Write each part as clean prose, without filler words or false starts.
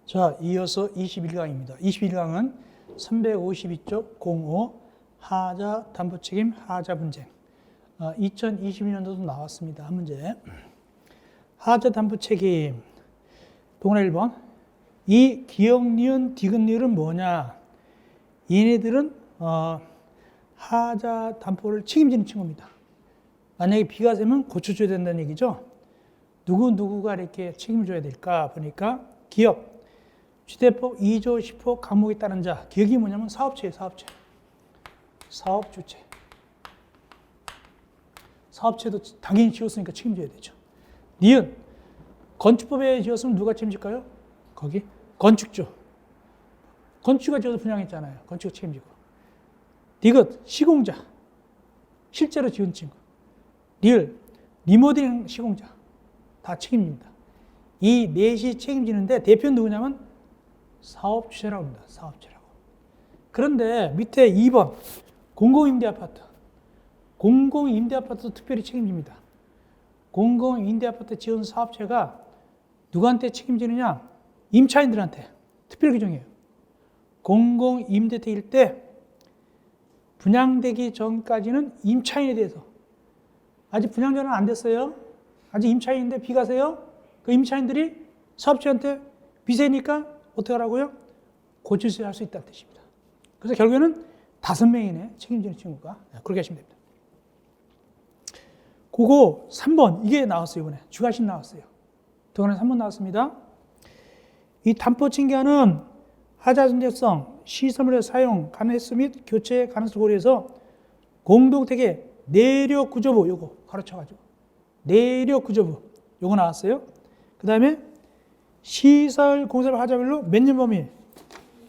자, 이어서 21강입니다. 21강은 352쪽 05 하자 담보책임 하자 분쟁. 2022년도도 나왔습니다. 한 문제. 하자 담보책임. 동그라 1번. 이 기역, 니은, 디귿, 니을은 뭐냐? 얘네들은 하자 담보를 책임지는 친구입니다. 만약에 비가 새면 고쳐줘야 된다는 얘기죠. 누구가 이렇게 책임을 져야 될까 보니까 기업, 주대법 2조 10호 강목에 따른 자. 기억이 뭐냐면 사업체예요. 사업주체. 사업체도 당연히 지었으니까 책임져야 되죠. 니은, 건축법에 지었으면 누가 책임질까요? 거기 건축주. 건축주가 지어서 분양했잖아요. 건축가 책임지고. 디귿, 시공자. 실제로 지은 친구. 리을, 리모델링 시공자. 다 책임집니다. 이 넷이 책임지는데 대표는 누구냐면 사업주체라고 합니다. 사업주체라고. 그런데 밑에 2번 공공임대아파트. 공공임대아파트도 특별히 책임집니다. 공공임대아파트 지은 사업체가 누구한테 책임지느냐? 임차인들한테 특별 규정이에요. 공공임대택일 때 분양되기 전까지는 임차인에 대해서 아직 분양전은 안 됐어요. 아직 임차인인데 비가 새요. 그 임차인들이 사업주한테 비세니까 어떻게 하라고요? 고칠수 할 수 있다는 뜻입니다. 그래서 결국에는 5명이네. 책임지는 친구가. 그렇게 하시면 됩니다. 그거 3번 이게 나왔어요. 이번에 주가신 나왔어요. 동안에 3번 나왔습니다. 이 담보 칭계하는 하자 존재성, 시설물의 사용, 가능성 및 교체 가능성을 고려해서 공동택의 내력 구조부 요거 가르쳐가지고 내력 구조부 요거 나왔어요. 그 다음에 시설 공사를 하자별로 몇 년 범위?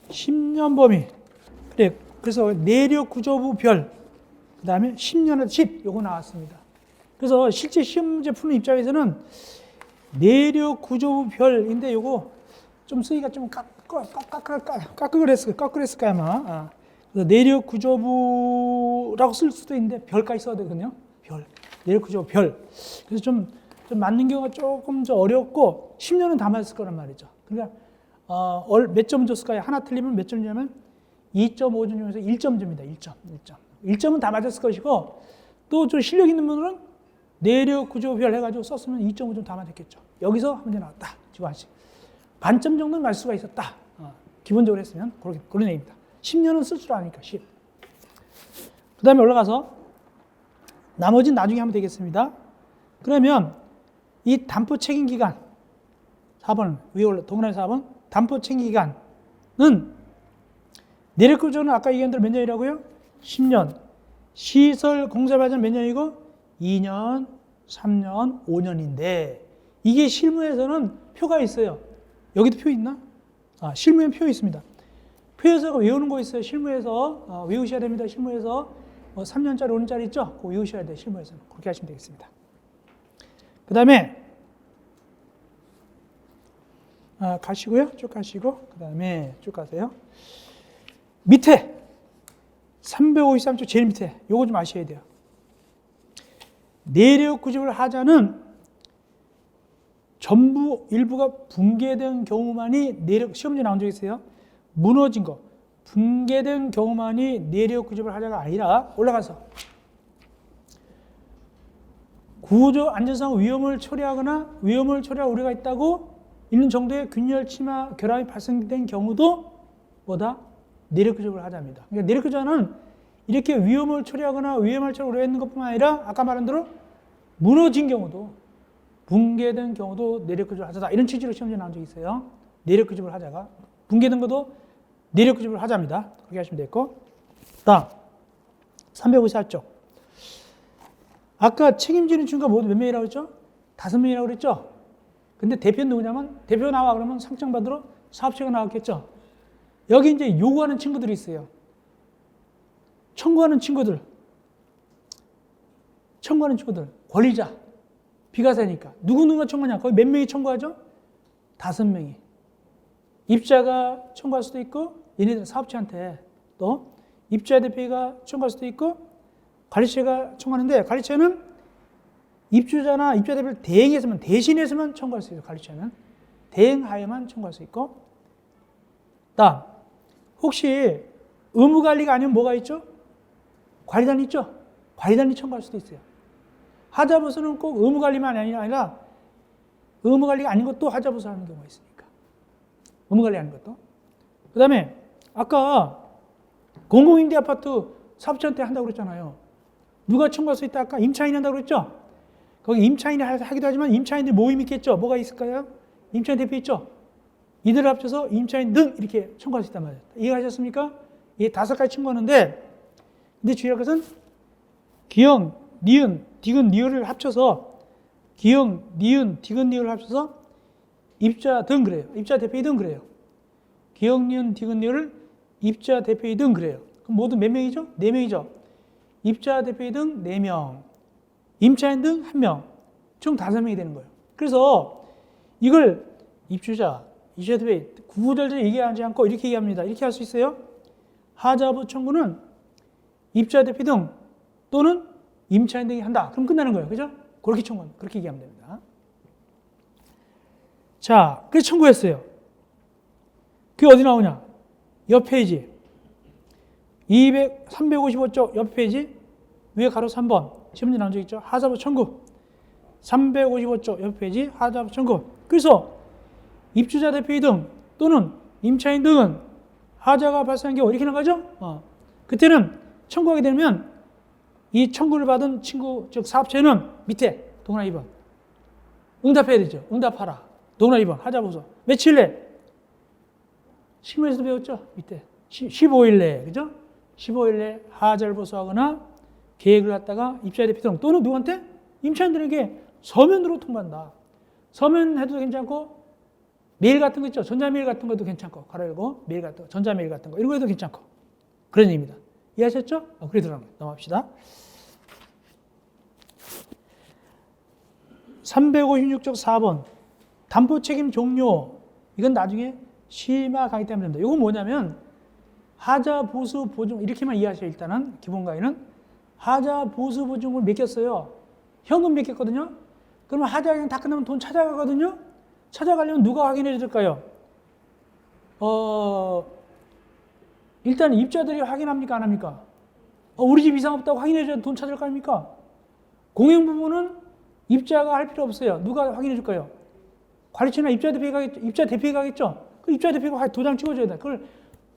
10년 범위. 그래, 그래서 내력 구조부별 그 다음에 10년에 10 요거 나왔습니다. 그래서 실제 시험 문제 푸는 입장에서는 내력 구조부별인데 요거 좀 쓰기가 좀 까끌했을까요 아마. 그래서 내력 구조부라고 쓸 수도 있는데 별까지 써야 되거든요. 별. 내력 구조부 별. 그래서 좀 맞는 경우가 조금 더 어렵고 10년은 다 맞을 거란 말이죠. 그러니까 몇 점 줬을까요? 하나 틀리면 몇 점이냐면 2.5점 중에서 1점 줍니다. 1점. 1점은 다 맞았을 것이고 또 좀 실력 있는 분들은 내력 구조별 해가지고 썼으면 2.5점 다 맞았겠죠. 여기서 한 문제 나왔다. 지금 하시. 반점 정도는 맞을 수가 있었다. 기본적으로 했으면 그런 얘기입니다. 10년은 쓸 줄 아니까 10. 그 다음에 올라가서 나머지는 나중에 하면 되겠습니다. 그러면 이 담보 책임 기간 4번 위에 올라 동그라미 4번 담보 책임 기간은 내력 구조는 아까 얘기한 대로 몇 년이라고요? 10년. 시설 공사 과정 몇 년이고 2년, 3년, 5년인데 이게 실무에서는 표가 있어요. 여기도 표 있나? 실무에는 표 있습니다. 표에서 외우는 거 있어요. 실무에서 외우셔야 됩니다. 실무에서 3년짜리, 5년짜리 있죠? 그거 외우셔야 돼요. 실무에서는. 그렇게 하시면 되겠습니다. 그 다음에 가시고요. 쭉 가시고 그 다음에 쭉 가세요. 밑에 353쪽 제일 밑에 요거 좀 아셔야 돼요. 내력 구조를 하자는 전부 일부가 붕괴된 경우만이 내력 시험지에 나온 적 있어요. 무너진 거 붕괴된 경우만이 내력 구조를 하자가 아니라 올라가서 구조 안전상 위험을 초래하거나 위험을 초래할 우려가 있는 정도의 균열 침하 결함이 발생된 경우도 뭐다? 내력 구조를 하자입니다. 그러니까 내력 구조는 이렇게 위험을 초래하거나 위험을 초래할 우려가 있는 것뿐만 아니라 아까 말한 대로 무너진 경우도 붕괴된 경우도 내력 구조를 하자다. 이런 취지로 시험지에 나온 적이 있어요. 내력 구조를 하자가 붕괴된 것도 내력 구조를 하자입니다. 그렇게 하시면 되겠고. 다음 354쪽. 아까 책임지는 친구가 모두 몇 명이라고 했죠? 5명이라고 그랬죠? 근데 대표는 누구냐면 대표 나와 그러면 상장 받으러 사업체가 나왔겠죠? 여기 이제 요구하는 친구들이 있어요. 청구하는 친구들, 권리자, 비가 새니까. 누구누가 청구하냐? 거의 몇 명이 청구하죠? 5명이. 입자가 청구할 수도 있고, 얘네들 사업체한테 또 입자 대표가 청구할 수도 있고, 관리처가 청구하는데, 관리처는 입주자나 입자 대표를 대신해서만 청구할 수 있어요. 관리처는. 대행하에만 청구할 수 있고, 다음, 혹시 의무관리가 아니면 뭐가 있죠? 관리단이 있죠? 관리단이 청구할 수도 있어요. 하자보수는 꼭 의무관리만 아니라 의무관리가 아닌 것도 하자보수 하는 경우가 있으니까. 의무관리 아닌 것도. 그 다음에 아까 공공임대 아파트 사업자한테 한다고 그랬잖아요. 누가 청구할 수 있다? 아까 임차인이 한다고 그랬죠? 거기 임차인이 하기도 하지만 임차인들 모임이 있겠죠? 뭐가 있을까요? 임차인 대표 있죠? 이들을 합쳐서 임차인 등 이렇게 청구할 수 있단 말이에요. 이해하셨습니까? 이게 5가지 청구하는데, 근데 주의할 것은 기역, 니은, 디귿, 리을을 합쳐서 기역, 니은, 디귿, 리을을 합쳐서 입자 등 그래요. 입자 대표이 등 그래요. 기역, 니은, 디귿, 리을을 입자 대표이 등 그래요. 그럼 모두 몇 명이죠? 4명이죠. 입자 대표이 등 4명, 임차인 등 1명, 총 5명이 되는 거예요. 그래서 이걸 입주자, 입주자 대표이 구구절절 얘기하지 않고 이렇게 얘기합니다. 이렇게 할 수 있어요. 하자부 청구는 입주자 대표 등 또는 임차인 등이 한다. 그럼 끝나는 거예요. 그죠? 그렇게 청구합니다. 그렇게 얘기하면 됩니다. 자, 그래서 청구했어요. 그게 어디 나오냐? 옆 페이지. 355쪽 옆 페이지 위에 가로 3번. 지문제 나온 적 있죠? 하자부 청구. 355쪽 옆 페이지 하자부 청구. 그래서 입주자 대표이 등 또는 임차인 등은 하자가 발생한 경우 이렇게 나가죠? 그때는 청구하게 되면 이 청구를 받은 친구, 즉 사업체는 밑에 동그라미 2번 응답해야 되죠. 응답하라. 동그라미 2번 하자보수. 며칠 내? 신문에서도 배웠죠? 밑에 15일 내에, 그죠? 15일 내에 하자를 보수하거나 계획을 갖다가 입주자 대표 등 또는 누구한테? 임차인들에게 서면으로 통보한다. 서면 해도 괜찮고 메일 같은 거 있죠? 전자메일 같은 것도 괜찮고, 가로 열고, 메일 같은 거, 전자메일 같은 거, 이런 거 해도 괜찮고. 그런 얘기입니다. 이해하셨죠? 그러더라고요. 넘어갑시다. 356쪽 4번. 담보 책임 종료. 이건 나중에 시마 강의 때문에 됩니다. 이건 뭐냐면, 하자, 보수, 보증, 이렇게만 이해하셔요. 일단은, 기본 강의는. 하자, 보수, 보증을 맡겼어요. 현금 맡겼거든요? 그러면 하자 그냥 다 끝나면 돈 찾아가거든요? 찾아가려면 누가 확인해 줄까요? 일단 입자들이 확인합니까? 안 합니까? 우리 집 이상 없다고 확인해 줘야 돈 찾을 거 아닙니까? 공행 부분은 입자가 할 필요 없어요. 누가 확인해 줄까요? 관리처나 입자 대표가 가겠죠? 그 입자 대표가 도장 찍어줘야 돼. 그걸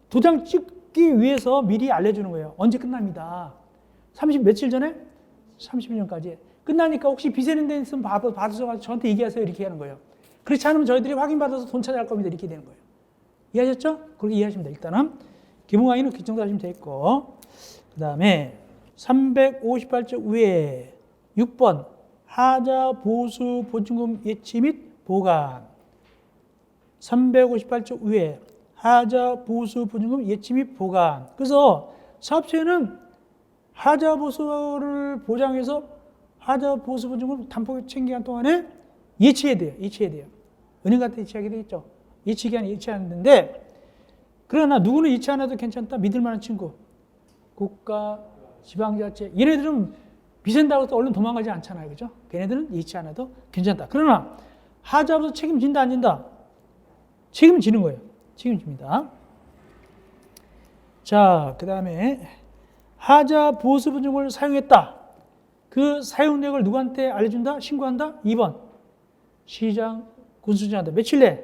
도장 찍기 위해서 미리 알려주는 거예요. 언제 끝납니다. 며칠 전에? 30일 전까지. 끝나니까 혹시 비세는 데 있으면 받으셔서 저한테 얘기하세요. 이렇게 하는 거예요. 그렇지 않으면 저희들이 확인받아서 돈 찾아갈 겁니다. 이렇게 되는 거예요. 이해하셨죠? 그렇게 이해하시면 돼요. 일단은 기본 강의는 그 정도 하시면 되겠고, 그 다음에 358쪽 위에 6번 하자, 보수, 보증금 예치 및 보관. 358쪽 위에 하자, 보수, 보증금 예치 및 보관. 그래서 사업체는 하자, 보수를 보장해서 하자, 보수, 보증금 담보 챙기한 동안에 예치해야 돼요. 예치해야 돼요. 은행 같은 예치하게 되겠죠. 예치기한 예치하는데, 그러나 누구는 예치 안 해도 괜찮다. 믿을 만한 친구. 국가, 지방자치. 얘네들은 비센다고 해서 얼른 도망가지 않잖아요. 그죠? 걔네들은 예치 안 해도 괜찮다. 그러나 하자부터 책임진다, 안 진다? 책임지는 거예요. 책임집니다. 자, 그 다음에 하자, 보수, 보증금을 사용했다. 그 사용 내역을 누구한테 알려준다? 신고한다? 2번. 시장, 군수장한테 며칠 내?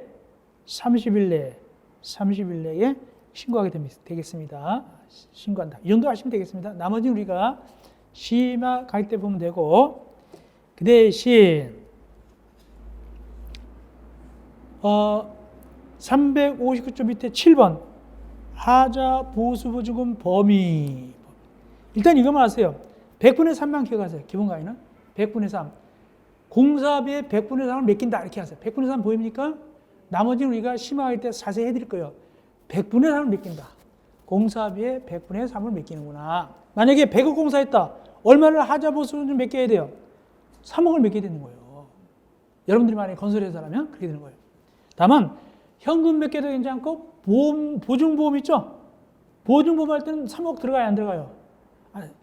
30일 내에. 30일 내에 신고하게 되겠습니다. 신고한다. 이 정도 하시면 되겠습니다. 나머지는 우리가 시마 갈 때 보면 되고, 그 대신 359쪽 밑에 7번 하자, 보수, 보증금 범위. 일단 이것만 아세요. 100분의 3만 기억하세요. 기본 강의는 100분의 3. 공사비의 100분의 3을 맡긴다. 이렇게 하세요. 100분의 3 보입니까? 나머지는 우리가 심화할 때 자세히 해드릴 거예요. 100분의 3을 맡긴다. 공사비의 100분의 3을 맡기는구나. 만약에 100억 공사했다. 얼마를 하자, 보수를 맡겨야 돼요? 3억을 맡겨야 되는 거예요. 여러분들이 만약에 건설회사라면 그렇게 되는 거예요. 다만 현금 맡겨도 괜찮고 보증보험 있죠? 보증보험 할 때는 3억 들어가요? 안 들어가요?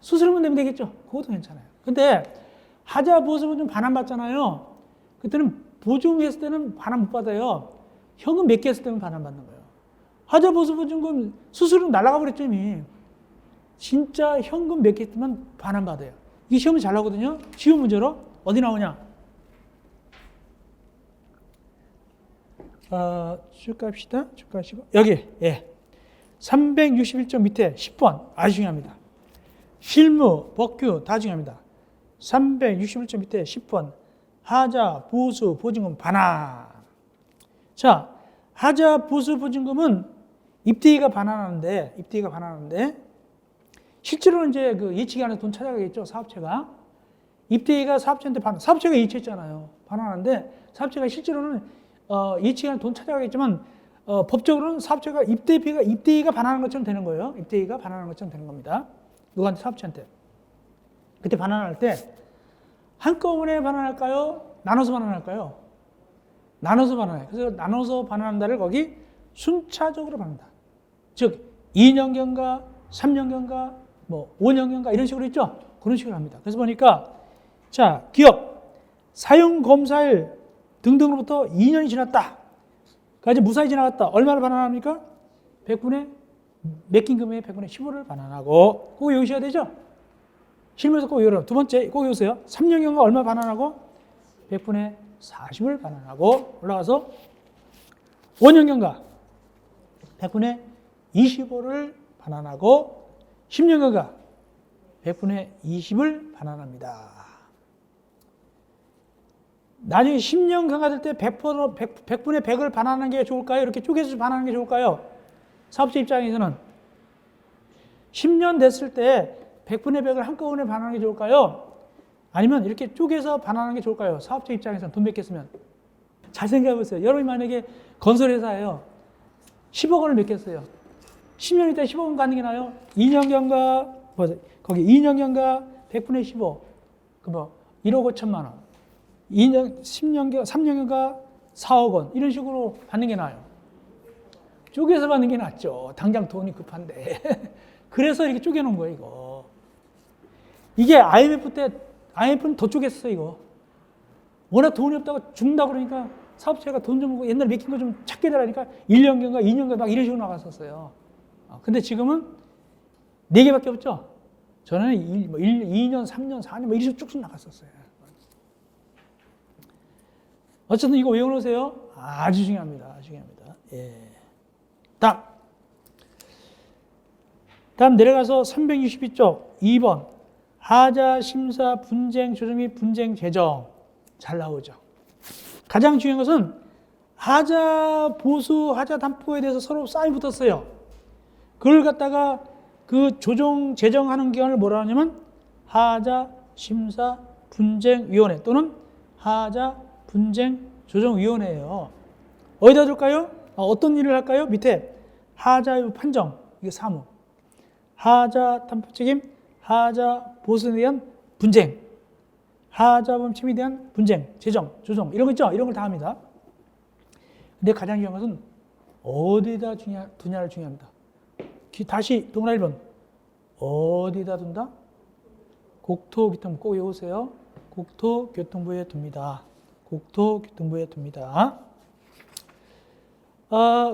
수수료만 내면 되겠죠? 그것도 괜찮아요. 근데 하자, 보수는 좀 반환 받잖아요. 그때는 보증했을 때는 반환 못 받아요. 현금 몇 개 했을 때는 반환 받는 거예요. 하자 보수 보증금 수수료 날아가 버렸죠 이미. 진짜 현금 몇 개 있으면 반환받아요. 이게 시험이 잘 나거든요. 쉬운 문제로 어디 나오냐? 쭉 갑시다. 쭉 가시고 여기 361쪽 밑에 10번 아주 중요합니다. 실무, 법규 다 중요합니다. 361쪽 밑에 10번 하자, 보수, 보증금 반환. 자, 하자, 보수, 보증금은 입대기가 반환하는데 실제로는 이제 그 예치기 안에 돈 찾아가겠죠, 사업체가. 입대기가 사업체한테 사업체가 예치했잖아요. 반환하는데 사업체가 실제로는 예치기 안에 돈 찾아가겠지만 법적으로는 사업체가 입대기가 반환하는 것처럼 되는 거예요. 입대기가 반환하는 것처럼 되는 겁니다. 누구한테? 사업체한테. 그때 반환할 때 한꺼번에 반환할까요? 나눠서 반환할까요? 나눠서 반환해요. 그래서 나눠서 반환한다를 거기 순차적으로 반환한다. 즉 2년경과 3년경과 뭐 5년경과 이런 식으로 있죠? 그런 식으로 합니다. 그래서 보니까 자, 기업 사용 검사일 등등으로부터 2년이 지났다. 까지 무사히 지나갔다. 얼마를 반환합니까? 100분의 맡긴 금액의 100분의 15를 반환하고 꼭 외우셔야 되죠? 실무에서 꼭 외우라. 두 번째 꼭 외우세요. 3년경과 얼마 반환하고 100분의 40을 반환하고 올라가서 5년경과 100분의 25를 반환하고 10년경과 100분의 20을 반환합니다. 나중에 10년 경과될 때 100분의 100을 반환하는 게 좋을까요? 이렇게 쪼개서 반환하는 게 좋을까요? 사업자 입장에서는 10년 됐을 때 100분의 100을 한꺼번에 반환하는 게 좋을까요? 아니면 이렇게 쪼개서 반환하는 게 좋을까요? 사업자 입장에서는 돈 맺겠으면. 잘 생각해 보세요. 여러분이 만약에 건설회사예요. 10억 원을 맺겠어요. 10년 있다 10억 원 갖는 게 나아요? 2년경과 거기 2년경과 100분의 15. 그 뭐 1억 5천만 원. 10년경, 3년경과 4억 원. 이런 식으로 받는 게 나아요. 쪼개서 받는 게 낫죠. 당장 돈이 급한데. 그래서 이렇게 쪼개놓은 거예요, 이거. 이게 IMF는 더 쪼갰어, 이거. 워낙 돈이 없다고 죽는다 그러니까 사업체가 돈 좀 먹고 옛날에 맡긴 거 좀 찾게 되라니까 1년경과 2년경 막 이런 식으로 나갔었어요. 근데 지금은 4개밖에 없죠? 전에는 2년, 3년, 4년 뭐 이런 식으로 쭉쭉 나갔었어요. 어쨌든 이거 외워놓으세요. 아주 중요합니다. 아주 중요합니다. 예. 다음 내려가서 362쪽 2번 하자 심사 분쟁 조정 및 분쟁 재정 잘 나오죠. 가장 중요한 것은 하자 보수 하자 담보에 대해서 서로 싸움이 붙었어요. 그걸 갖다가 그 조정 재정하는 기관을 뭐라 하냐면 하자 심사 분쟁 위원회 또는 하자 분쟁 조정 위원회예요. 어디다 둘까요? 어떤 일을 할까요? 밑에 하자 판정 이게 사무. 하자 담보 책임, 하자 보수에 대한 분쟁, 하자 범침에 대한 분쟁, 재정, 조정 이런 거 있죠? 이런 걸 다 합니다. 근데 가장 중요한 것은 어디다 두냐를 중요합니다. 다시 동그라미 1번 어디다 둔다? 국토교통부 꼭 외우세요. 국토교통부에 둡니다. 국토교통부에 둡니다.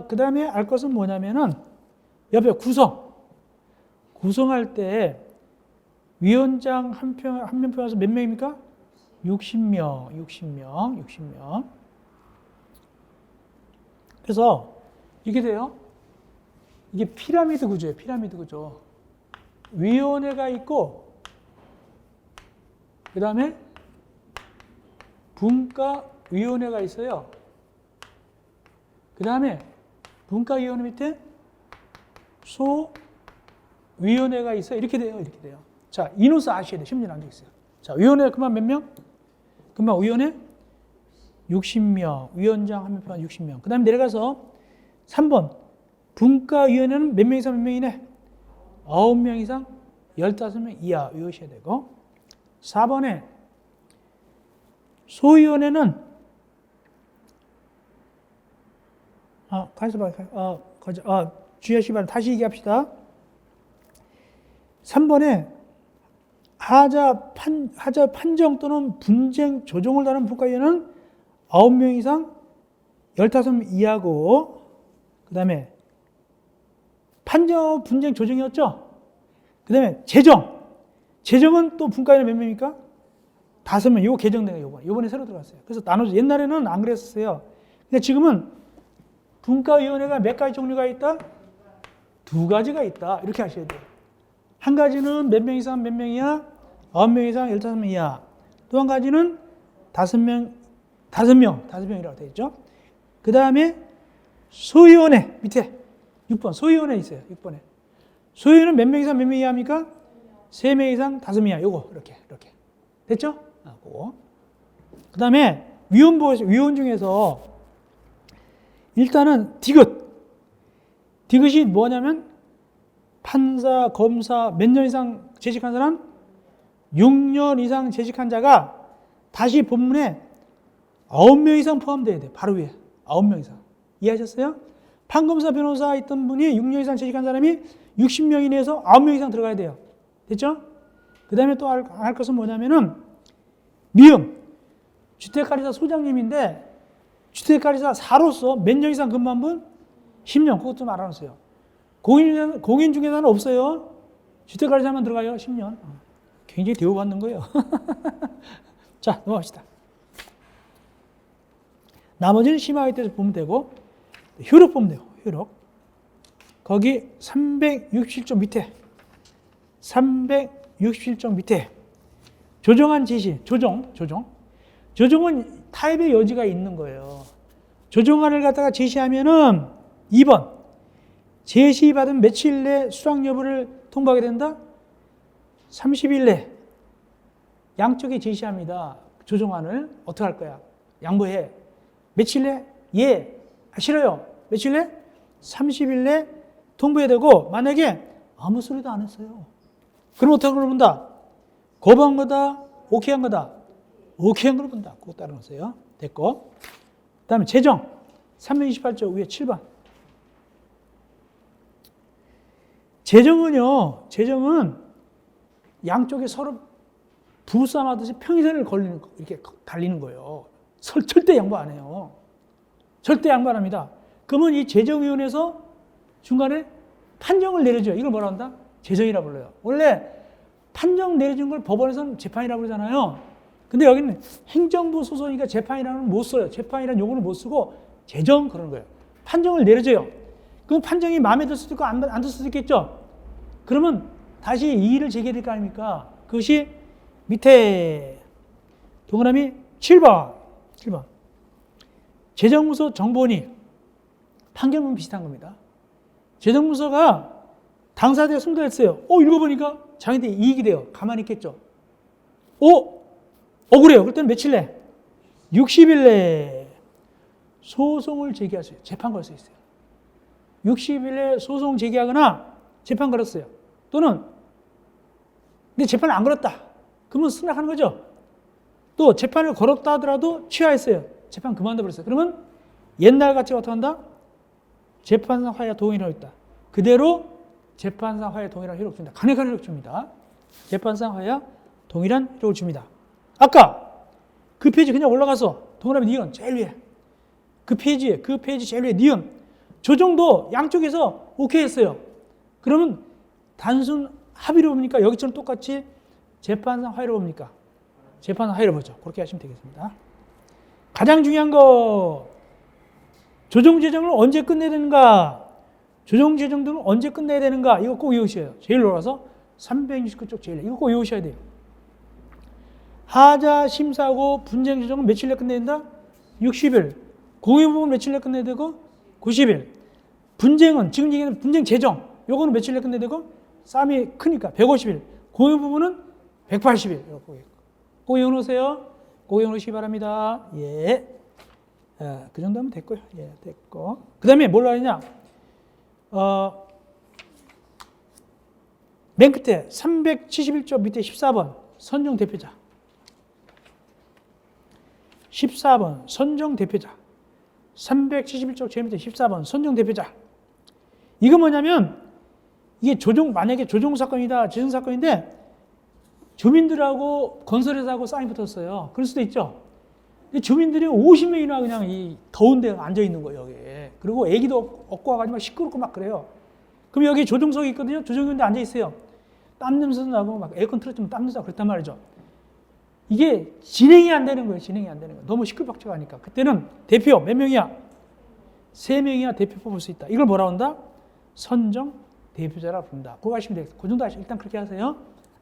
그 다음에 알 것은 뭐냐면은 옆에 구성할 때 위원장 한 명 뽑아서 몇 명입니까? 60명. 그래서 이게 돼요. 이게 피라미드 구조예요. 피라미드 구조. 위원회가 있고 그 다음에 분과위원회가 있어요. 그 다음에 분과위원회 밑에 소위원회가 있어요. 이렇게 돼요. 자, 인원수 아셔야 돼요. 심리는 안 돼 있어요. 자, 위원회 그만 몇 명? 그만 위원회 60명. 위원장 한 명 표한 60명. 그 다음에 내려가서 3번. 분과위원회는 몇 명 이상 몇 명이네? 9명 이상 15명 이하 외우셔야 되고 4번에 소위원회는 주의하시기 바랍니다. 다시 얘기합시다. 3번에 하자 판정 또는 분쟁 조정을 다룬 분과위원회는 9명 이상 15명 이하고 그 다음에 판정, 분쟁, 조정이었죠? 그 다음에 재정. 재정은 또 분과위원 몇 명입니까? 5명. 이거 개정된 거 요번에 새로 들어갔어요. 그래서 나눠져. 옛날에는 안 그랬었어요. 근데 지금은 분과위원회가 몇 가지 종류가 있다? 2가지가 있다. 이렇게 하셔야 돼요. 한 가지는 몇 명 이상 몇 명이야? 9명 이상 15명이야. 또 한 가지는 5명이라고 되어 있죠. 그 다음에 소위원회 밑에 6번 소위원회 있어요. 6번에. 소위원회는 몇 명 이상 몇 명이야 합니까? 3명 이상 5명이야. 요거 이렇게 됐죠? 그거. 그 다음에 위원 중에서 일단은 디귿이 뭐냐면 판사, 검사 몇 년 이상 재직한 사람? 6년 이상 재직한 자가 다시 본문에 9명 이상 포함돼야 돼. 바로 위에 9명 이상. 이해하셨어요? 판검사, 변호사 있던 분이 6년 이상 재직한 사람이 60명 이내에서 9명 이상 들어가야 돼요. 됐죠? 그 다음에 또 할 것은 뭐냐면은 미음. 주택관리사 소장님인데 주택관리사 4로서 몇 년 이상 근무한 분? 10년. 그것 좀 알아놓으세요. 공인 중개사는 없어요. 주택관리사만 들어가요. 10년. 굉장히 대우받는 거예요. 자, 넘어갑시다. 나머지는 심화에 대해서 보면 되고 효력 보면 돼요. 효력. 거기 367쪽 밑에 367쪽 밑에 조정한 지시, 조정은 타협의 여지가 있는 거예요. 조정안을 갖다가 제시하면은 2번 제시받은 며칠 내 수락 여부를 통보하게 된다. 30일 내 양쪽에 제시합니다. 조정안을 어떻게 할 거야? 양보해. 며칠 내? 예. 싫어요. 며칠 내? 30일 내 통보해야 되고 만약에 아무 소리도 안 했어요. 그럼 어떻게 본다? 거부한 거다? 오케이한 거다? 오케이한 걸 본다. 그거 따라놓으세요. 됐고. 그 다음에 재정 328조 위에 7번. 재정은 양쪽에 서로 부부싸움 하듯이 평생을 이렇게 갈리는 거예요. 절대 양보 안 해요. 절대 양보 안 합니다. 그러면 이 재정위원회에서 중간에 판정을 내려줘요. 이걸 뭐라 한다? 재정이라고 불러요. 원래 판정 내려준 걸 법원에서는 재판이라고 그러잖아요. 근데 여기는 행정부 소송이니까 재판이라는 건 못 써요. 재판이라는 용어를 못 쓰고 재정 그러는 거예요. 판정을 내려줘요. 그럼 판정이 마음에 들 수도 있고 안 들 수도 있겠죠. 그러면 다시 이의를 제기해야 될 거 아닙니까? 그것이 밑에 동그라미 7번. 재정무소 정보원이 판결문 비슷한 겁니다. 재정무소가 당사자에 승소했어요. 읽어보니까 자기한테 이익이 돼요. 가만히 있겠죠. 억울해요. 그럴 때는 며칠 내? 60일 내 소송을 제기할 수 있어요. 재판 걸 수 있어요. 60일 내 소송 제기하거나 재판 걸었어요. 또는 근데 재판을 안 걸었다. 그러면 승낙하는 거죠. 또 재판을 걸었다 하더라도 취하했어요. 재판 그만둬버렸어요. 그러면 옛날같이 어떻게 한다? 재판상 화해 동의를 했다. 그대로 재판상 화해 동일한 효력을 줍니다. 강력한 효력을 줍니다. 재판상 화해 동일한 효력을 줍니다. 아까 그 페이지 그냥 올라가서 동그라미 니은 제일 위에 그 페이지 제일 위에 니은 조정도 양쪽에서 오케이 했어요. 그러면 단순 합의로 봅니까? 여기처럼 똑같이 재판상 화해로 봅니까? 재판상 화해로 보죠. 그렇게 하시면 되겠습니다. 가장 중요한 거 조정 재정을 언제 끝내야 되는가? 조정 재정들은 언제 끝내야 되는가? 이거 꼭 외우셔야 돼요. 제일 올라가서 369쪽 제일 이거 꼭 외우셔야 돼요. 하자 심사고 분쟁 조정은 며칠 내 끝내야 된다? 60일. 공유 부분 며칠 내 끝내야 되고? 90일. 분쟁은 지금 얘기하는 분쟁 재정 요거는 며칠 내 끝내야 되고? 싸움이 크니까 150일. 공유 부분은 180일. 꼭 외워놓으세요. 꼭 외워놓으시기 바랍니다. 예. 그 정도 하면 됐고요. 예, 됐고. 그 다음에 뭘로 하느냐? 맨 끝에 371조 밑에 14번 선정 대표자. 14번 선정 대표자. 371조 제일 밑에 14번 선정 대표자. 이거 뭐냐면 이게 만약에 조정 사건이다, 재정 사건인데 주민들하고 건설회사하고 싸움이 붙었어요. 그럴 수도 있죠. 근데 주민들이 50명이나 그냥 이 더운 데 앉아 있는 거예요, 여기. 그리고 애기도 업고 와가지고 막 시끄럽고 막 그래요. 그럼 여기 조종석이 있거든요. 조종인데 앉아 있어요. 땀 냄새도 나고 막 에어컨 틀어주면 땀 냄새가 그렇단 말이죠. 이게 진행이 안 되는 거예요. 진행이 안 되는 거예요. 너무 시끌벅적하니까. 그때는 대표 몇 명이야? 3명이야 대표 뽑을 수 있다. 이걸 뭐라 한다? 선정 대표자라 부른다. 그거 하시면 되겠습니다. 그 정도 하시고 일단 그렇게 하세요.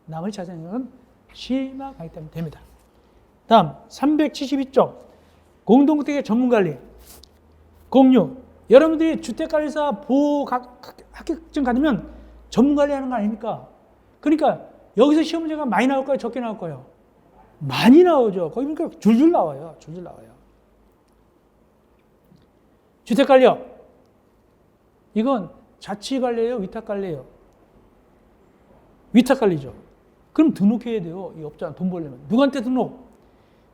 나머지 자세는 시만 가기 때문에 됩니다. 다음 372쪽 공동주택의 전문관리 공유. 여러분들이 주택관리사 보호 합격증 받으면 전문관리하는 거 아닙니까? 그러니까 여기서 시험 문제가 많이 나올까요? 적게 나올까요? 많이 나오죠. 거기 그러니까 줄줄 나와요. 줄줄 나와요. 주택관리요. 이건 자치관리예요? 위탁관리예요? 위탁관리죠. 그럼 등록해야 돼요. 이 업자 돈 벌려면. 누구한테 등록?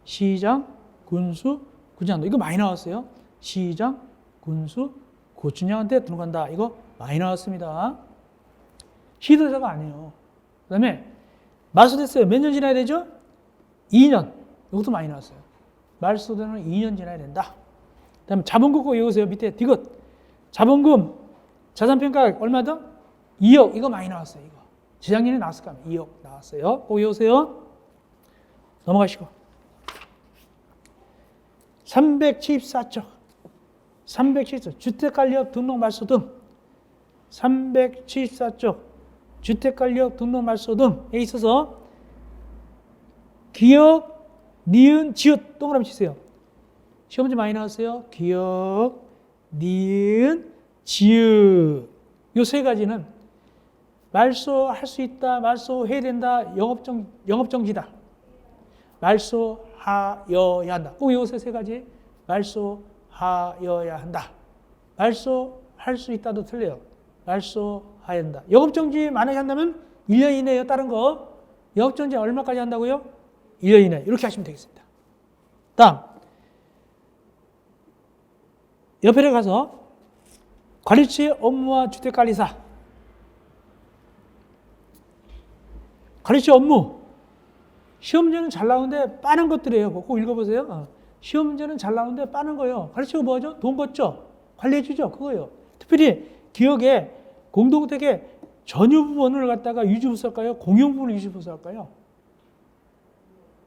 시장, 군수, 구청장. 이거 많이 나왔어요. 시장, 군수, 구청장한테 등록한다. 이거 많이 나왔습니다. 시도자가 아니에요. 그 다음에 말소됐어요. 몇 년 지나야 되죠? 2년. 이것도 많이 나왔어요. 말소되는 2년 지나야 된다. 그 다음에 자본금 꼭 외우세요. 밑에 디귿. 자본금, 자산평가 얼마다? 2억. 이거 많이 나왔어요. 이거. 재작년에 나왔을 거예요. 2억 나왔어요. 꼭 외우세요. 넘어가시고. 374쪽. 374쪽. 주택관리업 등록 말소 등. 374쪽. 주택관리업 등록 말소 등에 있어서 기억, 니은, 지읒 동그라미 치세요. 시험 문제 많이 나왔어요. 기억, 니은, 지읒. 요 세 가지는 말소할 수 있다, 말소해야 된다, 영업정지다. 말소하여야 한다. 꼭 요 세 가지. 말소하여야 한다. 말소할 수 있다도 틀려요. 말소해야 한다. 영업정지 만약에 한다면 1년 이내에요. 다른 거. 영업정지 얼마까지 한다고요? 1년 이내. 이렇게 하시면 되겠습니다. 다음. 옆에 가서 관리처의 업무와 주택관리사. 관리처 업무. 시험 문제는 잘 나오는데 빠른 것들이에요. 꼭 읽어보세요. 시험 문제는 잘 나오는데 빠른 거예요. 관리처가 뭐죠? 돈 벌죠? 관리해주죠? 그거예요. 특별히 기억에 공동주택의 전유 부분을 갖다가 유지부서 할까요? 공용 부분을 유지부서 할까요?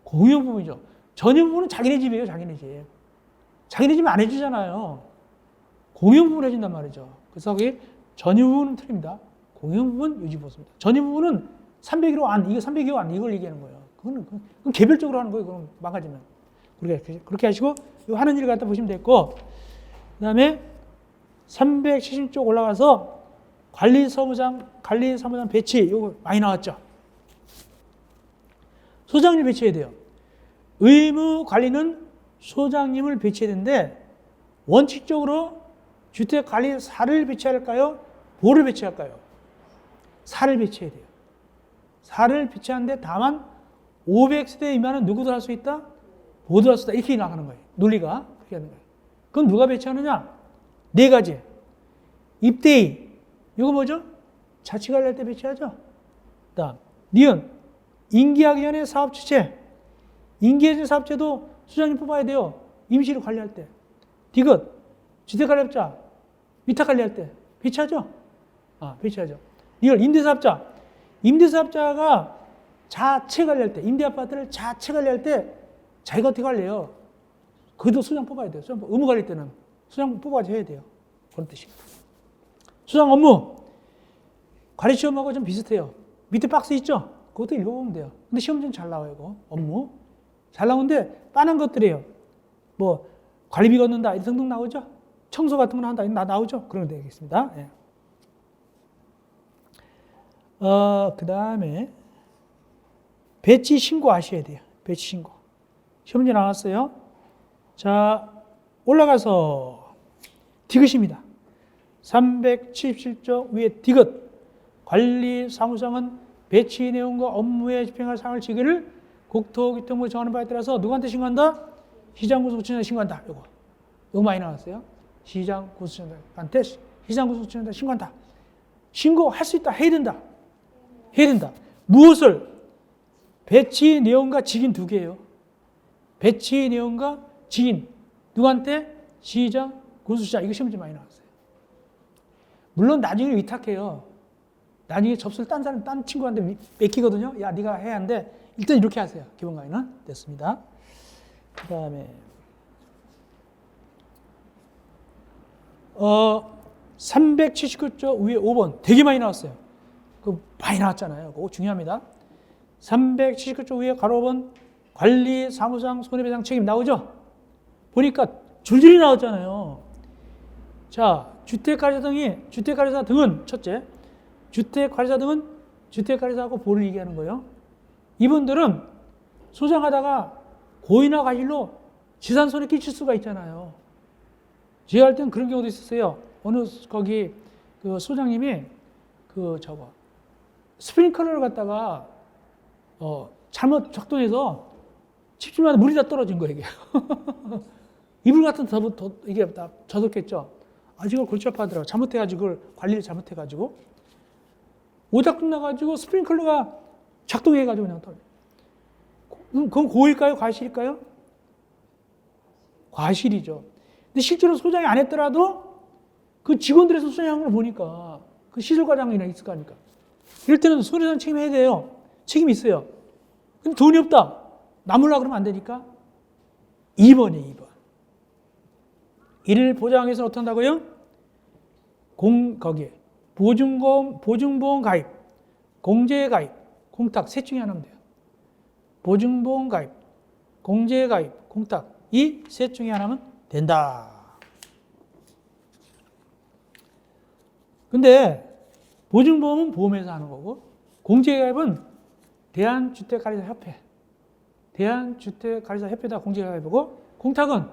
공용 부분이죠. 전유 부분은 자기네 집이에요. 자기네 집. 자기네 집 안 해주잖아요. 공용 부분 해준단 말이죠. 그래서 거기 전유 부분은 틀립니다. 공용 부분 유지부서입니다. 전유 부분은 301호 안, 이거 302호 안, 이걸 얘기하는 거예요. 그건 개별적으로 하는 거예요. 그럼 망가지면. 그렇게 하시고, 이거 하는 일 갖다 보시면 됐고, 그 다음에 370쪽 올라가서 관리사무장 배치, 이거 많이 나왔죠. 소장님 배치해야 돼요. 의무 관리는 소장님을 배치해야 되는데, 원칙적으로 주택관리사를 배치할까요? 보를 배치할까요? 사를 배치해야 돼요. 사를 배치하는데 다만 500세대 이면은 누구도 할 수 있다? 보도 할 수 있다. 이렇게 나가는 거예요. 논리가. 그렇게 하는 거예요. 그럼 누가 배치하느냐? 4가지. 입대의. 이거 뭐죠? 자치관리할 때 배치하죠. 다음. 니은. 인계하기 전에 사업 주체. 인계하기 전에 사업체도 수장님 뽑아야 돼요. 임시로 관리할 때. 디귿. 주택관리업자. 위탁관리할 때. 배치하죠? 배치하죠. 니은. 임대사업자. 임대사업자가 자체 관리할 때, 임대아파트를 자체 관리할 때 자기가 어떻게 관리해요? 그도 수장 뽑아야 돼요. 의무 관리 때는 수장 뽑아서 해야 돼요. 그런 뜻입니다. 수장 업무. 관리 시험하고 좀 비슷해요. 밑에 박스 있죠? 그것도 읽어보면 돼요. 근데 시험은 잘 나와요. 이거. 업무. 잘 나오는데 빠른 것들이에요. 뭐 관리비 걷는다 등등 나오죠? 청소 같은 거 한다 나오죠? 그런 거 되겠습니다. 예. 그 다음에 배치 신고 하셔야 돼요. 배치 신고. 시험 문제 나왔어요. 자, 올라가서 디귿입니다. 377쪽 위에 디귿. 관리사무장은 배치 내용과 업무에 집행할 사항을 지기를 국토교통부가 정하는 바에 따라서 누구한테 신고한다? 시장군수구청장한테 신고한다. 이거 많이 나왔어요. 시장군수구청장한테 신고한다. 신고할 수 있다. 해야 된다. 무엇을? 배치 내용과 직인 2개예요. 배치 내용과 직인. 누구한테? 시장, 군수시장. 이거 시험 문제 많이 나왔어요. 물론 나중에 위탁해요. 나중에 접수를 딴 친구한테 맡기거든요. 야, 네가 해야 하는데 일단 이렇게 하세요. 기본 강의는 됐습니다. 그 다음에 379쪽 위에 5번 되게 많이 나왔어요. 그 많이 나왔잖아요. 그거 중요합니다. 379쪽 위에 가로 5번 관리, 사무상, 손해배상 책임 나오죠? 보니까 줄줄이 나왔잖아요. 자, 주택관리사 등은 첫째, 주택관리사 등은 주택관리사하고 보를 얘기하는 거예요. 이분들은 소장하다가 고의나 과실로 지산 손해 끼칠 수가 있잖아요. 제가 할 때는 그런 경우도 있었어요. 어느 거기 그 소장님이 스프링클러를 갖다가 잘못 작동해서 집주마다 물이 다 떨어진 거예요, 이게. 이불 같은 이게 다 젖었겠죠. 이걸 골치 아파하더라고요. 잘못해가지고, 그걸 관리를 잘못해가지고. 오작동 나가지고 스프링클러가 작동해가지고 그냥 떨어져요. 그건 고의일까요? 과실일까요? 과실이죠. 근데 실제로 소장이 안 했더라도 그 직원들에서 소장한 걸 보니까 그 시설과장이나 있을 거 아닙니까? 이럴 때는 손해배상 책임해야 돼요. 책임이 있어요. 근데 돈이 없다. 남으려고 그러면 안 되니까 2번이에요, 2번. 이를 보장해서 어떻게 한다고요? 거기에 보증보험 가입, 공제 가입, 공탁 셋 중에 하나면 돼요. 보증보험 가입, 공제 가입, 공탁 이 셋 중에 하나면 된다. 근데 보증보험은 보험회사 하는 거고 공제 가입은 대한주택관리사협회다 공제 가입이고 공탁은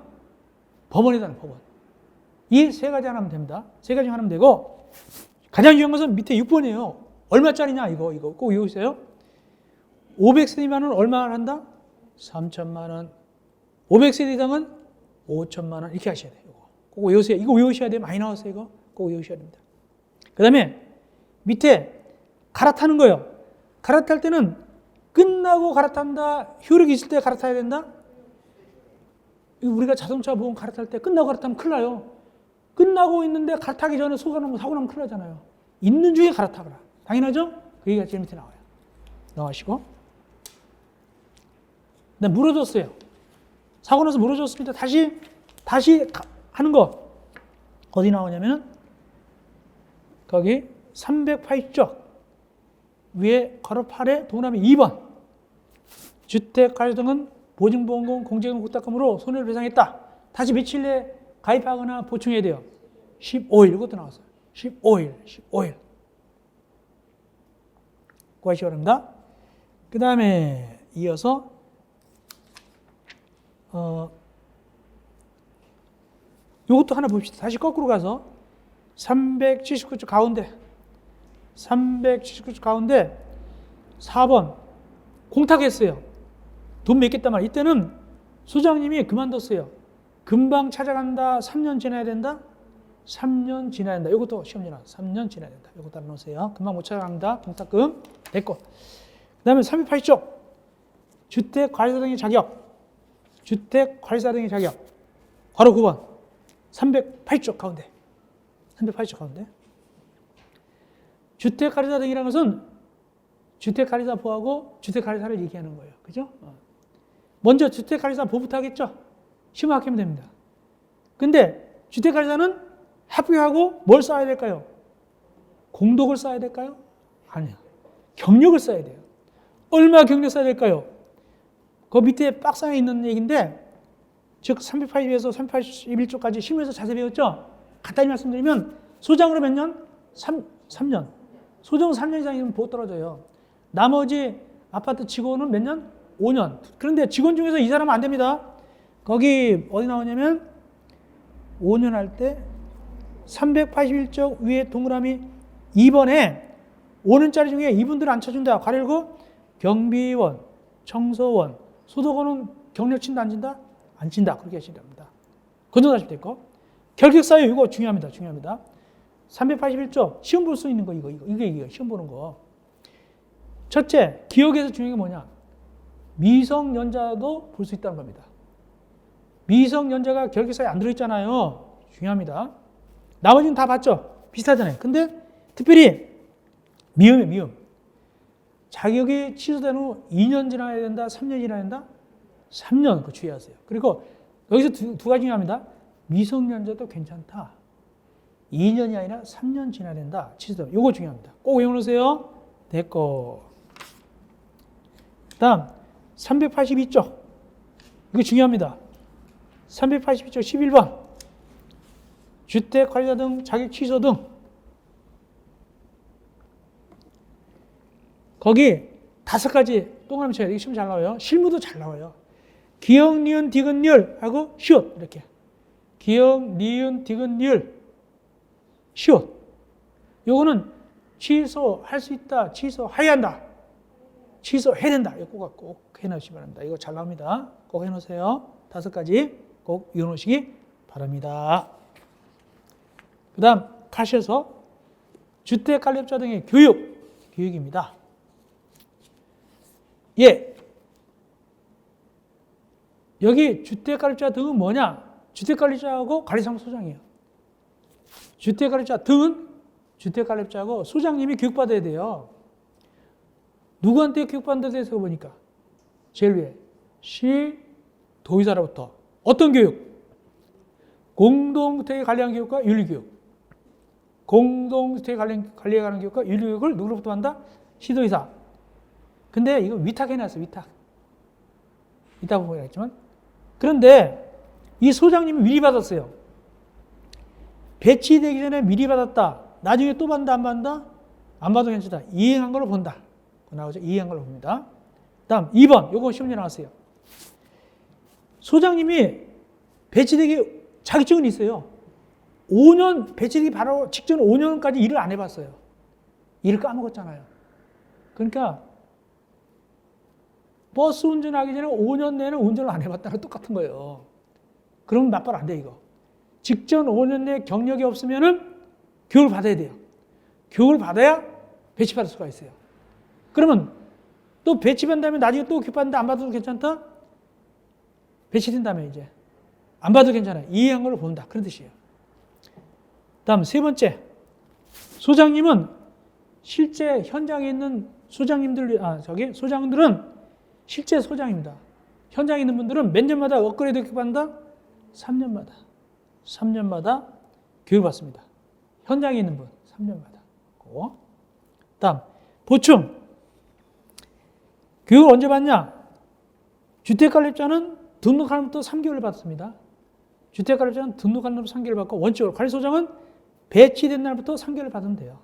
법원에다 하는 법원. 이 세 가지 하나 하면 됩니다. 세 가지 하면 되고 가장 중요한 것은 밑에 6번이에요. 얼마짜리냐 이거 꼭 외우세요. 500세대 미만은 얼마를 한다? 3천만 원. 500세대 이상은 5천만 원 이렇게 하셔야 돼요. 꼭 외우세요. 이거 외우셔야 돼요. 많이 나왔어요. 이거 꼭 외우셔야 됩니다. 그 다음에 밑에 갈아타는 거예요. 갈아탈 때는 끝나고 갈아탄다. 효력이 있을 때 갈아타야 된다. 우리가 자동차 보험 갈아탈 때 끝나고 갈아타면 큰일 나요. 끝나고 있는데 갈아타기 전에 사고 나면 큰일 나잖아요. 있는 중에 갈아타거라. 당연하죠? 그 얘기가 제일 밑에 나와요. 나와시고. 네, 물어줬어요. 사고 나서 물어줬습니다. 다시 하는 거. 어디 나오냐면 거기 380쪽 위에 괄호 8에 동그라미 2번. 주택관리 등은 보증보험금, 공제금, 국탁금으로 손해를 배상했다. 다시 며칠 내에 가입하거나 보충해야 돼요. 15일. 이것도 나왔어요. 15일. 구하시기 바랍니다. 그 다음에 이어서 이것도 하나 봅시다. 다시 거꾸로 가서 379쪽 가운데 4번 공탁했어요. 돈 맺겠단 말이에요. 이때는 소장님이 그만뒀어요. 금방 찾아간다. 3년 지나야 된다. 3년 지나야 된다. 이것도 시험 지나 3년 지나야 된다. 이것도 알아놓으세요. 금방 못 찾아간다. 공탁금 됐고. 그 다음에 380쪽 주택관리사 등의 자격. 괄호 9번 380쪽 가운데. 주택관리사 등이라는 것은 주택관리사 보하고 주택관리사를 얘기하는 거예요. 그죠? 먼저 주택관리사 보부터 하겠죠? 시험 합격하면 됩니다. 근데 주택관리사는 합격하고 뭘 쌓아야 될까요? 공덕을 쌓아야 될까요? 아니요. 경력을 쌓아야 돼요. 얼마 경력 쌓아야 될까요? 그 밑에 박스에 있는 얘기인데, 즉 380에서 381쪽까지 실무에서 자세히 배웠죠? 간단히 말씀드리면 소장으로 몇 년? 3년. 소장은 3년 이상이면 보호 떨어져요. 나머지 아파트 직원은 몇 년? 5년. 그런데 직원 중에서 이 사람은 안 됩니다. 거기 어디 나오냐면 5년 할 때 381쪽 위에 동그라미 2번에 5년짜리 중에 이분들을 안 쳐준다. 가리고 경비원, 청소원, 소득원은 경력 친다 안 친다? 안 친다. 그렇게 하시면 됩니다. 건조하시면 됐고. 결격사유 이거 중요합니다. 381쪽 시험 볼 수 있는 거 이게 시험 보는 거. 첫째, 기억에서 중요한 게 뭐냐? 미성년자도 볼 수 있다는 겁니다. 미성년자가 결격사유에 안 들어있잖아요. 중요합니다. 나머지는 다 봤죠? 비슷하잖아요. 근데 특별히 미음. 자격이 취소된 후 2년 지나야 된다, 3년 지나야 된다? 3년, 그거 주의하세요. 그리고 여기서 두 가지 중요합니다. 미성년자도 괜찮다. 2년이 아니라 3년 지나야 된다. 취소되면. 이거 중요합니다. 꼭 외워놓으세요. 됐고. 그 다음 382쪽. 이거 중요합니다. 382쪽 11번. 주택관리자 등 자격 취소 등. 거기 5가지 동그라미 쳐야 돼요. 시험 잘 나와요. 실무도 잘 나와요. 기역, 니은, 디귿, 리을 하고 시옷 이렇게. 기역, 니은, 디귿, 리을, 시옷. 요거는 취소할 수 있다. 취소해야 한다. 취소해야 된다. 이거 꼭 해놓으시기 바랍니다. 이거 잘 나옵니다. 꼭 해놓으세요. 5가지 꼭 외워놓으시기 바랍니다. 그 다음 가셔서 주택관리업자 등의 교육입니다. 예. 여기 주택관리업자 등은 뭐냐? 주택관리자하고 관리사무소장이에요. 주택관리업자 등은 주택관리업자하고 소장님이 교육받아야 돼요. 누구한테 교육받는다고 해서 보니까 제일 위에 시 도의사로부터 어떤 교육? 공동주택에 관련 교육과 윤리교육. 공동주택에 관련 교육과 윤리교육을 누구로부터 받는다? 시도의사. 근데 이거 위탁해놨어, 위탁. 이따 보면 알겠지만. 그런데 이 소장님이 미리 받았어요. 배치되기 전에 미리 받았다. 나중에 또 받는다, 안 받는다? 안 받아도 괜찮다. 이행한 걸로 본다. 나오죠? 이행한 걸로 봅니다. 다음 2번. 요거 시험에 나왔어요. 소장님이 배치되기 자격증은 있어요. 5년, 배치되기 바로 직전 5년까지 일을 안 해봤어요. 일을 까먹었잖아요. 그러니까 버스 운전하기 전에 5년 내내 운전을 안 해봤다는 똑같은 거예요. 그러면 맞발 안 돼, 이거. 직전 5년 내 경력이 없으면은 교육을 받아야 돼요. 교육을 받아야 배치받을 수가 있어요. 그러면 또 배치받은 다음에 나중에 또 교육받는데 안 받아도 괜찮다? 배치된 다음에 이제 안 받아도 괜찮아요. 이해한 걸로 본다. 그런 뜻이에요. 다음 3번째. 소장님은 실제 현장에 있는 소장들은 실제 소장입니다. 현장에 있는 분들은 몇 년마다 업그레이드 교육받는다? 3년마다. 3년마다 교육받습니다. 현장에 있는 분 3년마다. 다음 보충. 교육을 언제 받냐? 주택관리업자는 등록하는 부터 3개월 받습니다. 주택관리업자는 등록하는 부터 3개월 받고 원칙으로 관리소장은 배치된 날부터 3개월 받으면 돼요.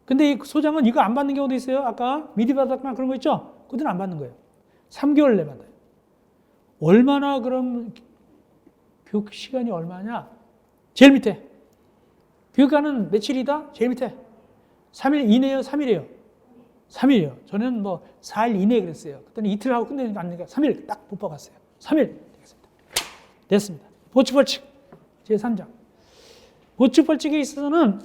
근데 이 소장은 이거 안 받는 경우도 있어요. 아까 미리 받았거나 그런 거 있죠? 그들은 안 받는 거예요. 3개월 내에 받아요. 얼마나 그럼 교육 시간이 얼마냐? 제일 밑에. 교육하는 며칠이다? 제일 밑에. 3일 이내요? 3일이에요? 3일이요. 저는 4일 이내에 그랬어요. 그랬더니 이틀 하고 끝내는 거 아니니까 3일 딱 못 박았어요. 3일 되겠습니다. 됐습니다. 보충벌칙 제3장. 보충벌칙에 있어서는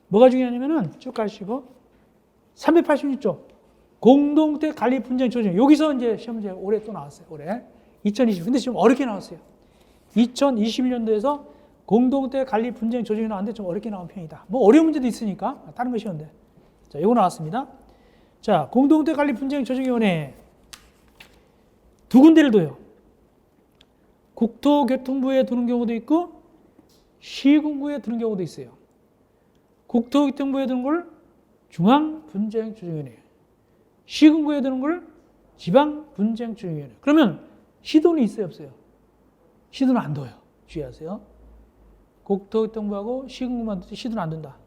뭐가 중요하냐면은 쭉 가시고 386조 공동주택 관리 분쟁 조정. 여기서 이제 시험 문제 올해 또 나왔어요. 올해 2020. 근데 지금 어렵게 나왔어요. 2021년도에서 공동주택 관리 분쟁 조정이 나왔는데 좀 어렵게 나온 편이다. 어려운 문제도 있으니까 다른 거 쉬운데. 자, 이거 나왔습니다. 자, 공동주택 관리 분쟁 조정위원회 2군데를 둬요. 국토교통부에 두는 경우도 있고 시군구에 두는 경우도 있어요. 국토교통부에 두는 걸 중앙분쟁조정위원회, 시군구에 두는 걸 지방분쟁조정위원회. 그러면 시도는 있어요, 없어요? 시도는 안 둬요. 주의하세요. 국토교통부하고 시군구만 두지 시도는 안 둔다.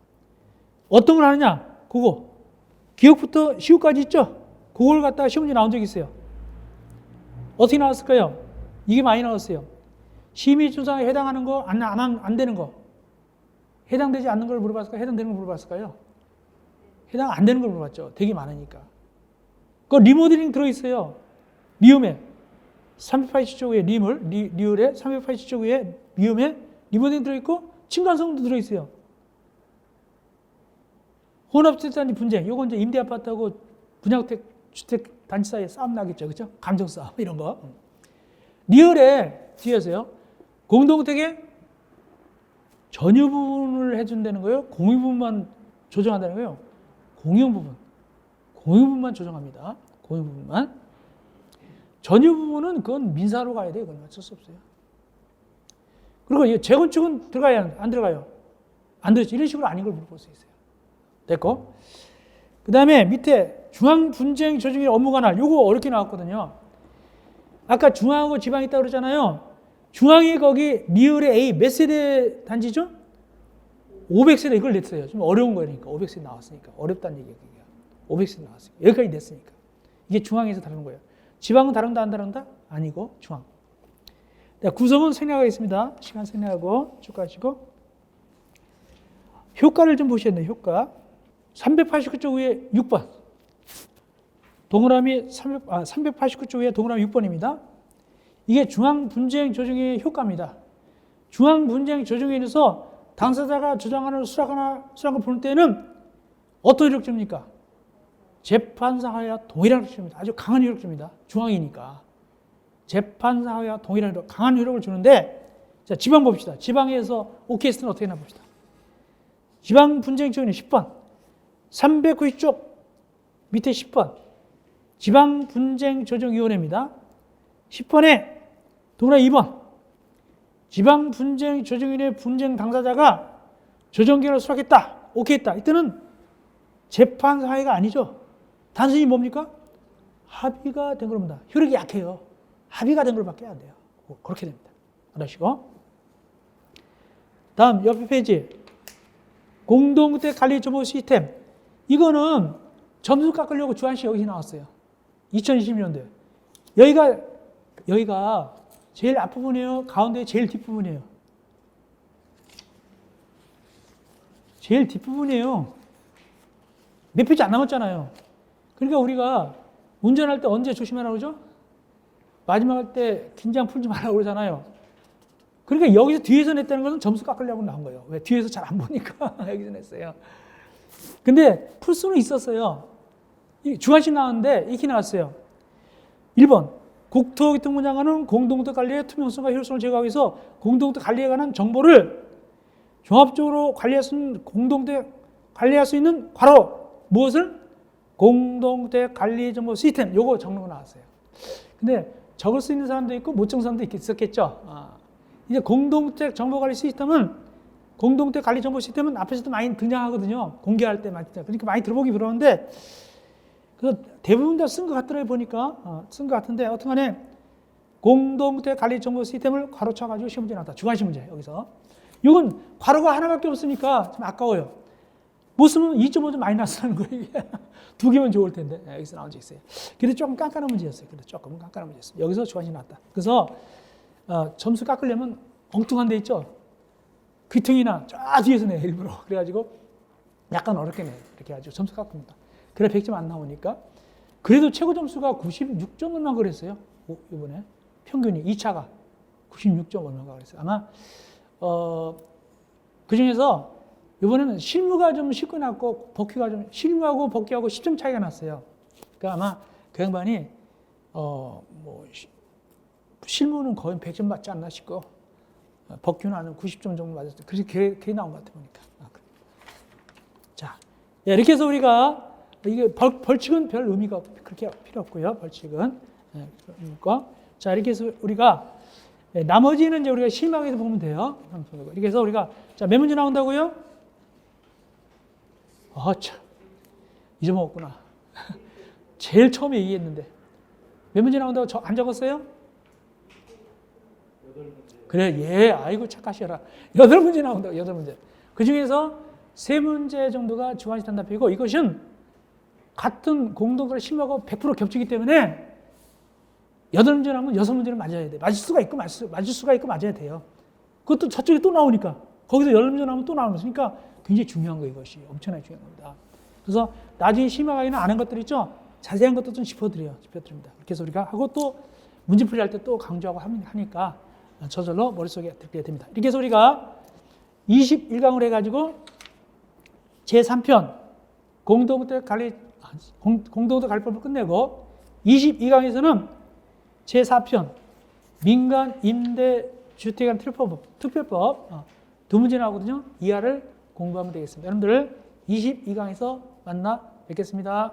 어떤 걸 하느냐? 그거. 기역부터 시우까지 있죠? 그걸 갖다가 시험 문제 나온 적이 있어요. 어떻게 나왔을까요? 이게 많이 나왔어요. 심의준상에 해당하는 거, 안 되는 거. 해당되지 않는 걸 물어봤을까요? 해당되는 걸 물어봤을까요? 해당 안 되는 걸 물어봤죠. 되게 많으니까. 그 리모델링 들어있어요. 미음에. 380조 위에 리을에 380조 위에 미음에 리모델링 들어있고 층간소음도 들어있어요. 혼합주택단지 분쟁. 요건 이제 임대아파트하고 분양주택 단지 사이에 싸움 나겠죠. 그렇죠? 감정 싸움 이런 거. 리을에 뒤에서요. 공동주택의 전유 부분을 해준다는 거예요? 공유 부분만 조정한다는 거예요? 공유 부분만 조정합니다. 공유 부분만. 전유 부분은 그건 민사로 가야 돼요. 그건 어쩔 수 없어요. 그리고 이 재건축은 들어가요? 안 들어가요? 안 들어죠. 이런 식으로 아닌 걸 물어볼 수 있어요. 됐고. 그 다음에 밑에 중앙분쟁 조정의 업무 관할. 요거 어렵게 나왔거든요. 아까 중앙하고 지방이 있다고 그러잖아요. 중앙이 거기 리을의 A 몇 세대 단지죠? 500세대 이걸 냈어요. 좀 어려운 거니까. 500세대 나왔으니까. 어렵다는 얘기예요. 500세대 나왔으니까. 여기까지 냈으니까. 이게 중앙에서 다른 거예요. 지방은 다른다 안 다른다? 아니고 중앙. 구성은 생략하겠습니다. 시간 생략하고 쭉 가시고. 효과를 좀 보셔야 돼요. 효과. 389쪽 위에 6번. 동그라미 389쪽 위에 동그라미 6번입니다. 이게 중앙분쟁 조정의 효과입니다. 중앙분쟁 조정에 있어서 당사자가 주장하는 수락을 볼 때는 어떤 효력을 줍니까? 재판사하여 동일한 효력을 줍니다. 아주 강한 효력을 줍니다. 중앙이니까. 재판사하여 동일한 효력, 강한 효력을 주는데, 자, 지방 봅시다. 지방에서 OKS는 어떻게 나 봅시다. 지방분쟁 조정이 10번. 390쪽 밑에 10번. 지방분쟁 조정위원회입니다. 10번에 동그라미 2번. 지방분쟁 조정위원회 분쟁 당사자가 조정결을 수락했다. 오케이 했다. 이때는 재판사회가 아니죠. 단순히 뭡니까? 합의가 된 겁니다. 효력이 약해요. 합의가 된 걸밖에 안 돼요. 그렇게 됩니다. 알으시고. 다음 옆에 페이지. 공동주택 관리 정보 시스템. 이거는 점수 깎으려고 주한시 여기 나왔어요. 2020년도에. 여기가 제일 앞부분이에요. 가운데 제일 뒷부분이에요. 제일 뒷부분이에요. 몇 페이지 안 남았잖아요. 그러니까 우리가 운전할 때 언제 조심하라고 그러죠? 마지막 할 때 긴장 풀지 말라고 그러잖아요. 그러니까 여기서 뒤에서 냈다는 것은 점수 깎으려고 나온 거예요. 왜? 뒤에서 잘 안 보니까 여기서 냈어요. 근데 풀 수는 있었어요. 주관식 나왔는데 이렇게 나왔어요. 1번. 국토교통부 장관은 공동주택 관리의 투명성과 효율성을 제고하기 위해서 공동주택 관리에 관한 정보를 종합적으로 관리할 수 있는 괄호 무엇을? 공동주택 관리 정보 시스템. 요거 적는 거 나왔어요. 근데 적을 수 있는 사람도 있고 못 적는 사람도 있었겠죠. 이제 공동주택 정보관리 시스템은 공동주택 관리 정보 시스템은 앞에서도 많이 등장하거든요. 공개할 때 많이 등장. 그러니까 많이 들어보기 그러는데 그래서 대부분 다 쓴 것 같더라고요. 보니까 쓴 것 같은데 어떻게간에 공동주택 관리 정보 시스템을 괄호 쳐가지고 시험 문제 나왔다. 주관식 문제 여기서. 이건 괄호가 하나밖에 없으니까 좀 아까워요. 못 쓰면 2.5점 마이너스라는 거예요. 두 개면 좋을 텐데 여기서 나온 적 있어요. 근데 조금 깐깐한 문제였어요. 근데 조금 깐깐한 문제였어요. 여기서 주관식 나왔다. 그래서 점수 깎으려면 엉뚱한 데 있죠. 귀퉁이나 저 뒤에서 내 일부러. 그래가지고 약간 어렵게 내. 이렇게 해가지고 점수 깎습니다. 그래 100점 안 나오니까. 그래도 최고 점수가 96점 얼마 그랬어요. 이번에 평균이 2차가 96점 얼마가 그랬어요. 아마 그 중에서 이번에는 실무가 좀 쉽게 났고 복귀가 좀 실무하고 복귀하고 10점 차이가 났어요. 그러니까 아마 그 양반이 실무는 거의 100점 맞지 않나 싶고 복귀는 한 90점 정도 맞았어요. 그래서 그게 나온 것 같아 보니까. 자, 이렇게 해서 우리가 이게 벌칙은 별 의미가 그렇게 필요 없고요. 벌칙은 자 이렇게 해서 우리가 나머지는 이제 우리가 심하게도 보면 돼요. 이렇게 해서 우리가 자 몇 문제 나온다고요? 참 잊어먹었구나. 제일 처음에 얘기했는데 몇 문제 나온다고 안 적었어요? 8문제. 그래, 아이고 착하셔라. 8문제 나온다고 8문제. 그 중에서 3문제 정도가 주관식 단답이고 이것은 같은 공동거래 실무하고 100% 겹치기 때문에 8문제 나오면 6문제는 맞아야 돼. 맞을 수가 있고 맞아야 돼요. 그것도 저쪽에 또 나오니까 거기서 10문제 나오면 또 나오니까 굉장히 중요한 거예요. 이것이 엄청나게 중요한 겁니다. 그래서 나중에 심화가기는 아는 것들 있죠. 자세한 것도 좀 짚어드립니다. 그래서 우리가 하고 또 문제풀이 할 때 또 강조하고 하니까 저절로 머릿속에 들게 됩니다. 이렇게 해서 우리가 21강을 해가지고 제3편 공동주택 관리법을 끝내고 22강에서는 제4편 민간 임대주택관 특별법 두 문제 나오거든요. 이하를 공부하면 되겠습니다. 여러분들 22강에서 만나 뵙겠습니다.